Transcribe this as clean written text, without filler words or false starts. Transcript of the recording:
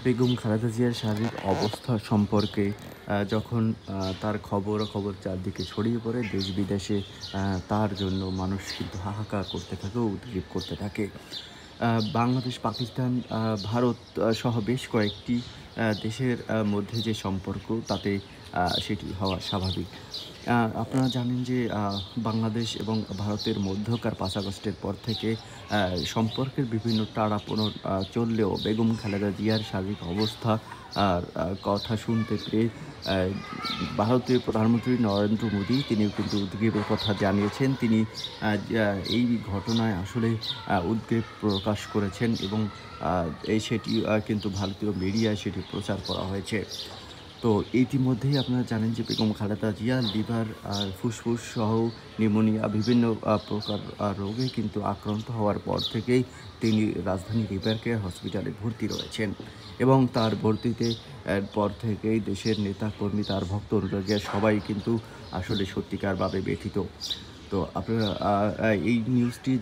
বেগম খালেদা জিয়ার শারীরিক অবস্থা সম্পর্কে যখন তার খবরাখবর চারদিকে ছড়িয়ে পড়ে দেশ-বিদেশে তার জন্য মানুষ কিন্তু হাহাকার করতে থাকে ও উদ্গ্রীব করতে থাকে। আ বাংলাদেশ, পাকিস্তান, ভারত সহ বেশ কয়েকটি দেশের মধ্যে যে সম্পর্ক তাতে সেটি হওয়া স্বাভাবিক। আপনারা জানেন যে বাংলাদেশ এবং ভারতের মধ্যকার ৫ আগস্টের পর থেকে আ সম্পর্কের বিভিন্ন টানাপোড়েন চললেও বেগম খালেদা জিয়ার শারীরিক অবস্থা আর কথা শুনতে পেরে আ ভারতীয় প্রধানমন্ত্রী নরেন্দ্র মোদী তিনিও কিন্তু উদ্বেগের কথা জানিয়েছেন। তিনি এই ঘটনায় আসলে উদ্বেগ প্রকাশ করেছেন এবং আ সেটি কিন্তু ভারতীয় মিডিয়ায় সেটি প্রচার করা হয়েছে। তো ইতিমধ্যেই আপনারা জানেন যে বেগম খালেদা জিয়া লিভার আর ফুসফুস সহ নিউমোনিয়া বিভিন্ন প্রকার রোগে কিন্তু আক্রান্ত হওয়ার পর থেকেই তিনি রাজধানী রিভার কেয়ার হসপিটালে ভর্তি রয়েছেন এবং তার ভর্তিতে পর থেকেই দেশের নেতাকর্মী, তার ভক্ত অনুরাগীরা সবাই কিন্তু আসলে সত্যিকারভাবে ব্যথিত। তো আপনারা এই নিউজটি